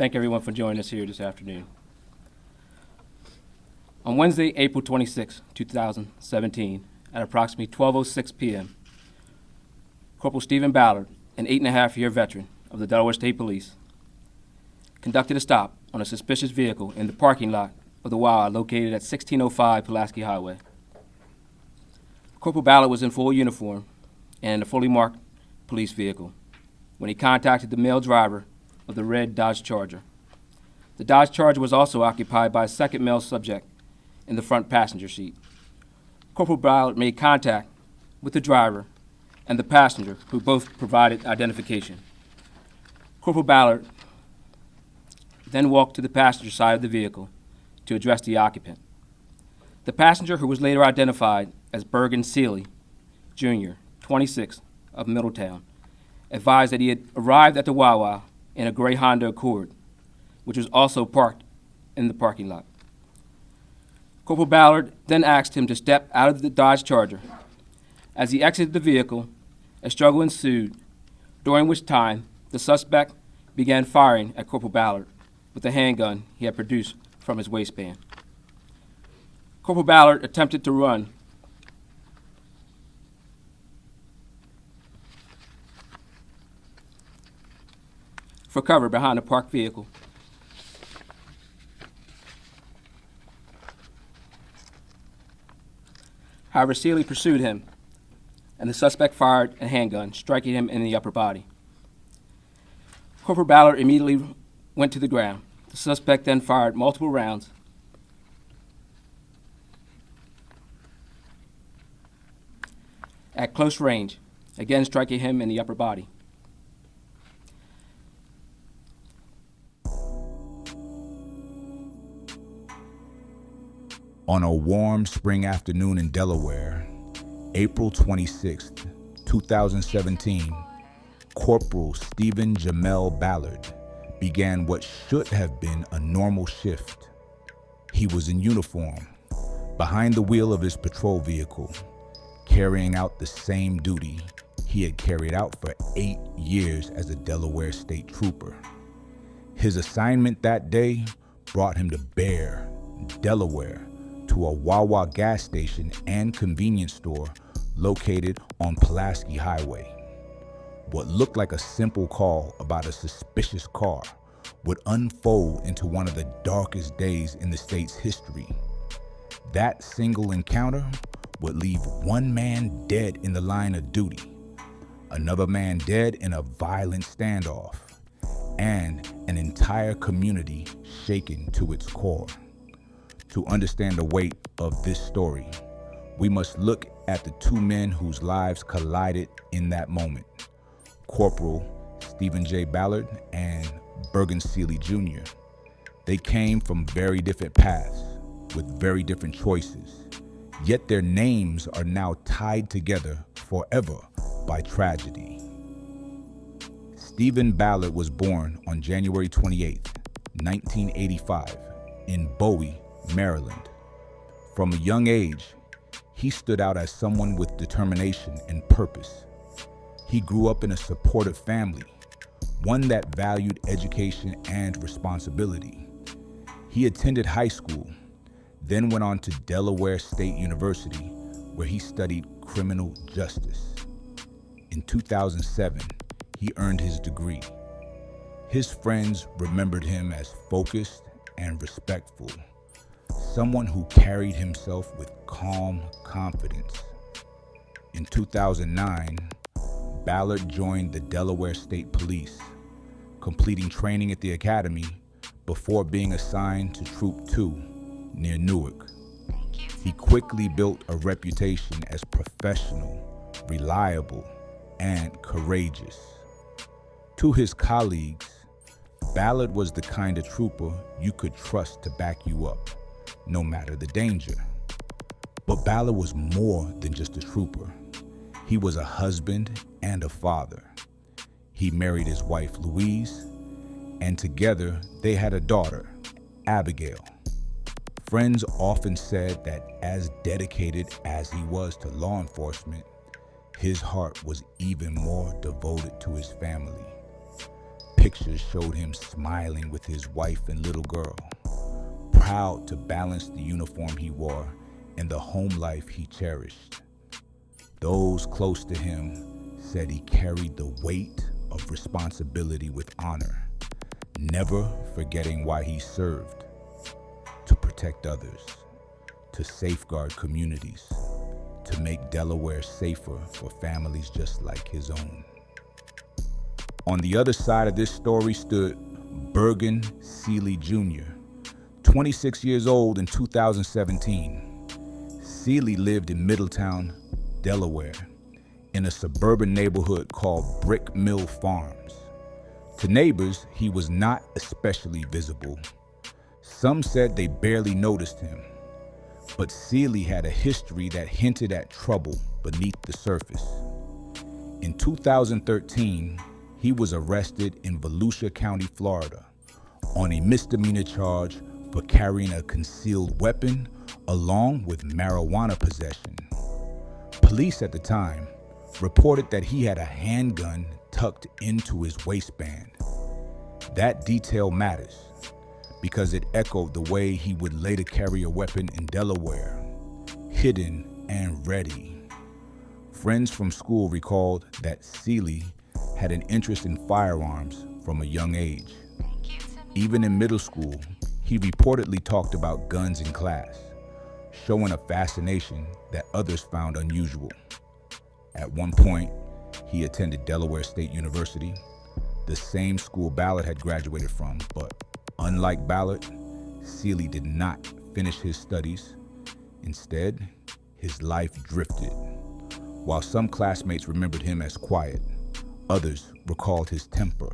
thank everyone for joining us here this afternoon. On Wednesday, April 26, 2017, at approximately 12:06 p.m., Corporal Stephen Ballard, an 8.5-year veteran of the Delaware State Police, conducted a stop on a suspicious vehicle in the parking lot of the Wawa located at 1605 Pulaski Highway. Corporal Ballard was in full uniform and in a fully marked police vehicle when he contacted the male driver of the red Dodge Charger. The Dodge Charger was also occupied by a second male subject in the front passenger seat. Corporal Ballard made contact with the driver and the passenger, who both provided identification. Corporal Ballard then walked to the passenger side of the vehicle to address the occupant. The passenger, who was later identified as Burgon Sealy Jr., 26, of Middletown, advised that he had arrived at the Wawa in a gray Honda Accord, which was also parked in the parking lot. Corporal Ballard then asked him to step out of the Dodge Charger. As he exited the vehicle, a struggle ensued, during which time the suspect began firing at Corporal Ballard with a handgun he had produced from his waistband. Corporal Ballard attempted to run for cover behind a parked vehicle. However, Sealy pursued him, and the suspect fired a handgun, striking him in the upper body. Corporal Ballard immediately went to the ground. The suspect then fired multiple rounds at close range, again striking him in the upper body. On a warm spring afternoon in Delaware, April 26, 2017, Corporal Stephen Jamel Ballard began what should have been a normal shift. He was in uniform, behind the wheel of his patrol vehicle, carrying out the same duty he had carried out for 8 years as a Delaware State Trooper. His assignment that day brought him to Bear, Delaware, to a Wawa gas station and convenience store located on Pulaski Highway. What looked like a simple call about a suspicious car would unfold into one of the darkest days in the state's history. That single encounter would leave one man dead in the line of duty, another man dead in a violent standoff, and an entire community shaken to its core. To understand the weight of this story, we must look at the two men whose lives collided in that moment: Corporal Stephen J. Ballard and Burgon Sealy Jr. They came from very different paths with very different choices, yet their names are now tied together forever by tragedy. Stephen Ballard was born on January 28, 1985, in Bowie, Maryland. From a young age, he stood out as someone with determination and purpose. He grew up in a supportive family, one that valued education and responsibility. He attended high school, then went on to Delaware State University, where he studied criminal justice. In 2007, he earned his degree. His friends remembered him as focused and respectful, someone who carried himself with calm confidence. In 2009, Ballard joined the Delaware State Police, completing training at the academy before being assigned to Troop 2 near Newark. He quickly built a reputation as professional, reliable, and courageous. To his colleagues, Ballard was the kind of trooper you could trust to back you up, no matter the danger. But Ballard was more than just a trooper. He was a husband and a father. He married his wife, Louise, and together they had a daughter, Abigail. Friends often said that as dedicated as he was to law enforcement, his heart was even more devoted to his family. pictures showed him smiling with his wife and little girl, proud to balance the uniform he wore and the home life he cherished. Those close to him said he carried the weight of responsibility with honor, never forgetting why he served: to protect others, to safeguard communities, to make Delaware safer for families just like his own. On the other side of this story stood Burgon Sealy Jr., 26 years old in 2017. Sealy lived in Middletown, Delaware, in a suburban neighborhood called Brick Mill Farms. To neighbors, he was not especially visible. Some said they barely noticed him, but Sealy had a history that hinted at trouble beneath the surface. In 2013, he was arrested in Volusia County, Florida, on a misdemeanor charge for carrying a concealed weapon along with marijuana possession. Police at the time reported that he had a handgun tucked into his waistband. That detail matters because it echoed the way he would later carry a weapon in Delaware, hidden and ready. Friends from school recalled that Sealy had an interest in firearms from a young age. Even in middle school, he reportedly talked about guns in class, showing a fascination that others found unusual. At one point, he attended Delaware State University, the same school Ballard had graduated from, but unlike Ballard, Sealy did not finish his studies. Instead, his life drifted. While some classmates remembered him as quiet, others recalled his temper.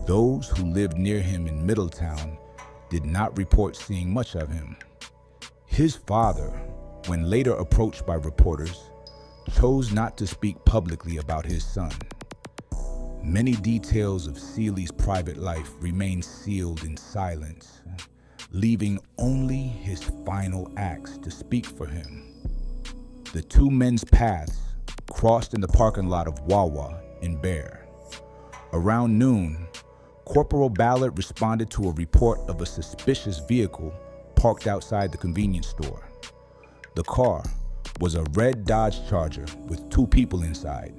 Those who lived near him in Middletown did not report seeing much of him. His father, when later approached by reporters, chose not to speak publicly about his son. Many details of Sealy's private life remain sealed in silence, leaving only his final acts to speak for him. The two men's paths crossed in the parking lot of Wawa in Bear. Around noon, Corporal Ballard responded to a report of a suspicious vehicle parked outside the convenience store. The car was a red Dodge Charger with two people inside.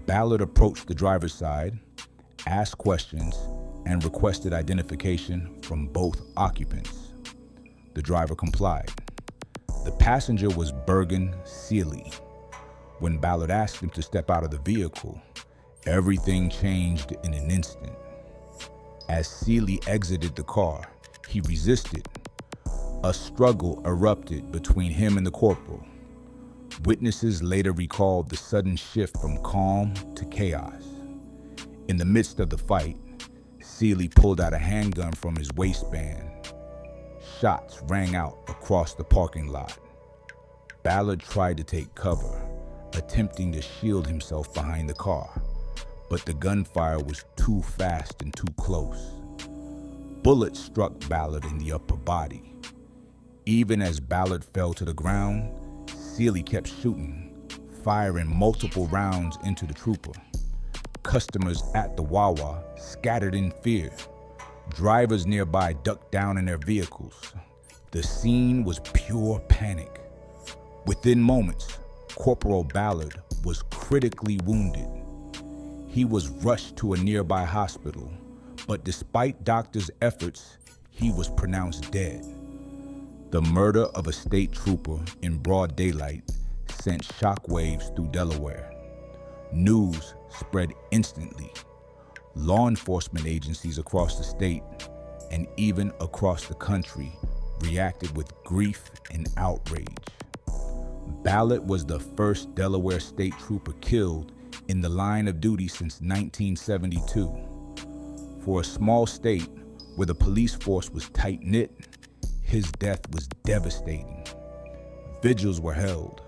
Ballard approached the driver's side, asked questions, and requested identification from both occupants. The driver complied. The passenger was Burgon Sealy. When Ballard asked him to step out of the vehicle, everything changed in an instant. As Sealy exited the car, he resisted. A struggle erupted between him and the corporal. Witnesses later recalled the sudden shift from calm to chaos. In the midst of the fight, Sealy pulled out a handgun from his waistband. Shots rang out across the parking lot. Ballard tried to take cover, attempting to shield himself behind the car, but the gunfire was too fast and too close. Bullets struck Ballard in the upper body. Even as Ballard fell to the ground, Sealy kept shooting, firing multiple rounds into the trooper. Customers at the Wawa scattered in fear. Drivers nearby ducked down in their vehicles. The scene was pure panic. Within moments, Corporal Ballard was critically wounded. He was rushed to a nearby hospital, but despite doctors' efforts, he was pronounced dead. The murder of a state trooper in broad daylight sent shockwaves through Delaware. News spread instantly. Law enforcement agencies across the state and even across the country reacted with grief and outrage. Ballard was the first Delaware state trooper killed in the line of duty since 1972. For a small state where the police force was tight-knit, his death was devastating. Vigils were held.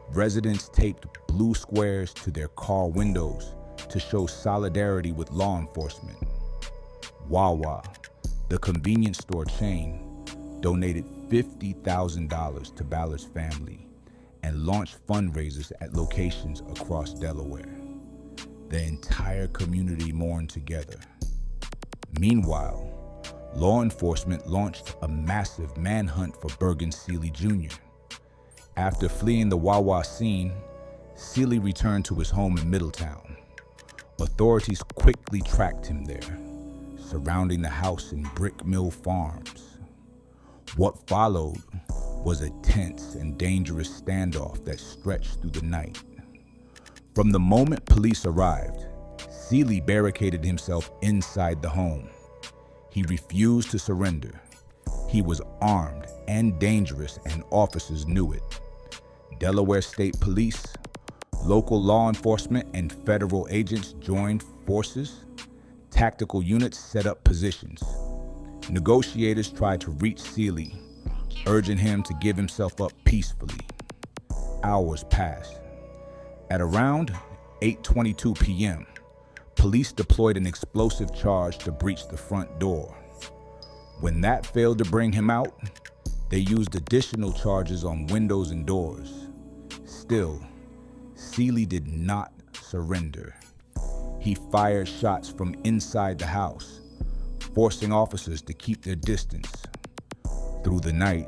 Residents taped blue squares to their car windows to show solidarity with law enforcement. Wawa, the convenience store chain, donated $50,000 to Ballard's family and launched fundraisers at locations across Delaware. The entire community mourned together. Meanwhile, law enforcement launched a massive manhunt for Burgon Sealy Jr. After fleeing the Wawa scene, Sealy returned to his home in Middletown. Authorities quickly tracked him there, surrounding the house in Brick Mill Farms. What followed was a tense and dangerous standoff that stretched through the night. From the moment police arrived, Sealy barricaded himself inside the home. He refused to surrender. He was armed and dangerous, and officers knew it. Delaware State Police, local law enforcement, and federal agents joined forces. Tactical units set up positions. Negotiators tried to reach Sealy, urging him to give himself up peacefully. Hours passed. At around 8:22 p.m., police deployed an explosive charge to breach the front door. When that failed to bring him out, they used additional charges on windows and doors. Still, Sealy did not surrender. He fired shots from inside the house, forcing officers to keep their distance. Through the night,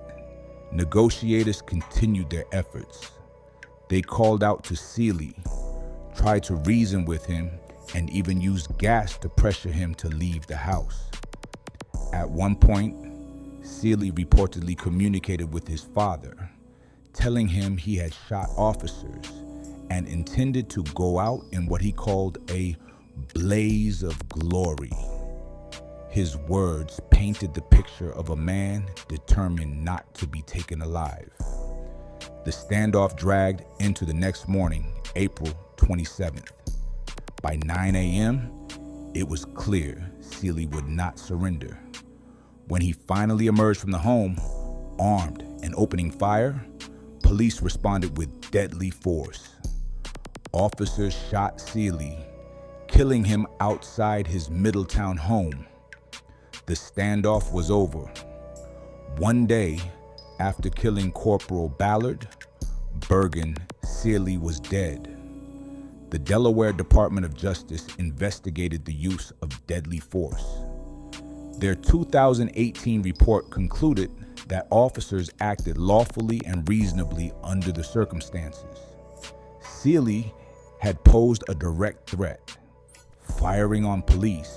negotiators continued their efforts. They called out to Sealy, tried to reason with him, and even used gas to pressure him to leave the house. At one point, Sealy reportedly communicated with his father, telling him he had shot officers and intended to go out in what he called a blaze of glory. His words painted the picture of a man determined not to be taken alive. The standoff dragged into the next morning, April 27th. By 9 a.m., it was clear Sealy would not surrender. When he finally emerged from the home, armed and opening fire, police responded with deadly force. Officers shot Sealy, killing him outside his Middletown home. The standoff was over. One day after killing Corporal Ballard, Burgon Sealy was dead. The Delaware Department of Justice investigated the use of deadly force. Their 2018 report concluded that officers acted lawfully and reasonably under the circumstances. Sealy had posed a direct threat, firing on police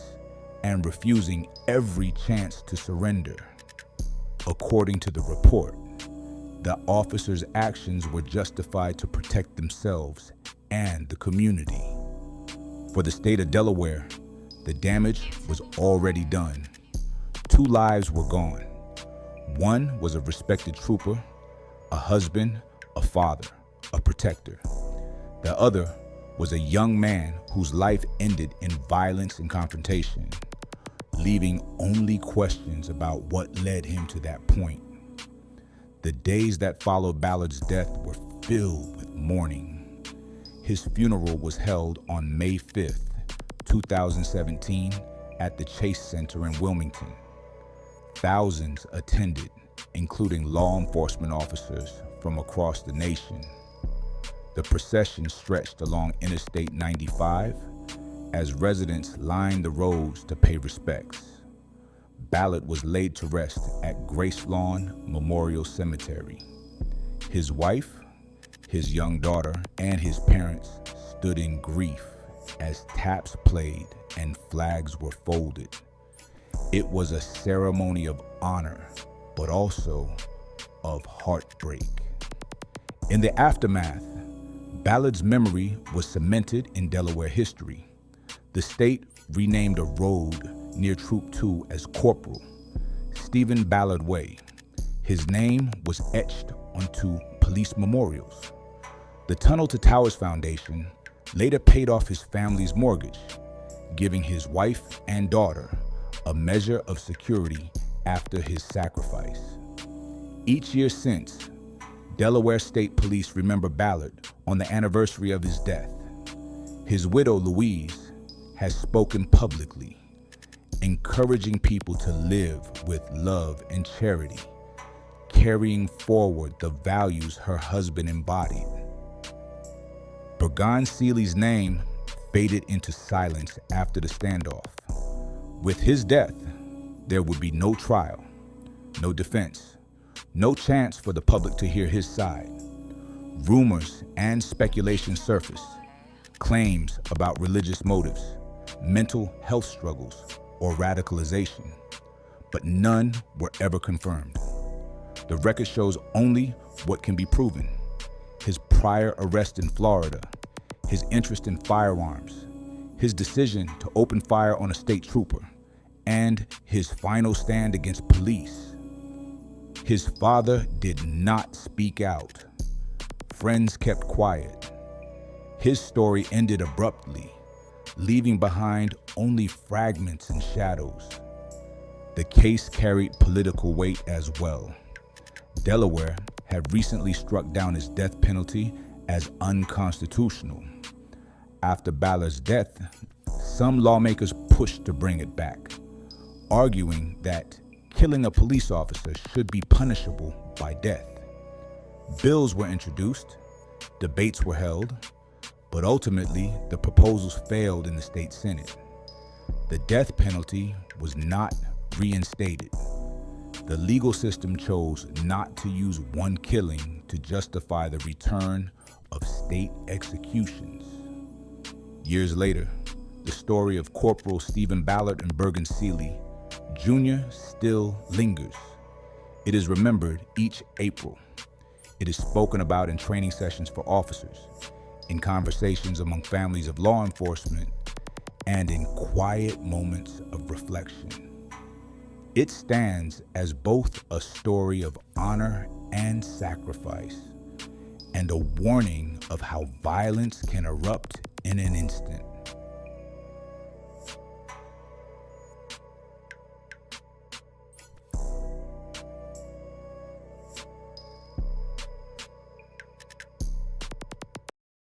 and refusing every chance to surrender. According to the report, the officers' actions were justified to protect themselves and the community. For the state of Delaware, the damage was already done. 2 lives were gone. One was a respected trooper, a husband, a father, a protector. The other was a young man whose life ended in violence and confrontation, leaving only questions about what led him to that point. The days that followed Ballard's death were filled with mourning. His funeral was held on May 5th, 2017, at the Chase Center in Wilmington. Thousands attended, including law enforcement officers from across the nation. The procession stretched along Interstate 95 as residents lined the roads to pay respects. Ballard was laid to rest at Grace Lawn Memorial Cemetery. His wife, his young daughter, and his parents stood in grief as taps played and flags were folded. It was a ceremony of honor, but also of heartbreak. In the aftermath, Ballard's memory was cemented in Delaware history. The state renamed a road near Troop 2 as Corporal, Stephen Ballard Way. His name was etched onto police memorials. The Tunnel to Towers Foundation later paid off his family's mortgage, giving his wife and daughter a measure of security after his sacrifice. Each year since, Delaware State Police remember Ballard on the anniversary of his death. His widow, Louise, has spoken publicly, encouraging people to live with love and charity, carrying forward the values her husband embodied. Burgon Sealy's name faded into silence after the standoff. With his death, there would be no trial, no defense, no chance for the public to hear his side. Rumors and speculation surfaced, claims about religious motives, mental health struggles, or radicalization, but none were ever confirmed. The record shows only what can be proven: his prior arrest in Florida, his interest in firearms, his decision to open fire on a state trooper, and his final stand against police. His father did not speak out. Friends kept quiet. His story ended abruptly, leaving behind only fragments and shadows. The case carried political weight as well. Delaware had recently struck down his death penalty as unconstitutional. After Ballard's death, some lawmakers pushed to bring it back, arguing that killing a police officer should be punishable by death. Bills were introduced, debates were held, but ultimately the proposals failed in the state Senate. The death penalty was not reinstated. The legal system chose not to use one killing to justify the return of state executions. Years later, the story of Corporal Stephen Ballard and Burgon Sealy Jr. still lingers. It is remembered each April. It is spoken about in training sessions for officers, in conversations among families of law enforcement, and in quiet moments of reflection. It stands as both a story of honor and sacrifice, and a warning of how violence can erupt in an instant.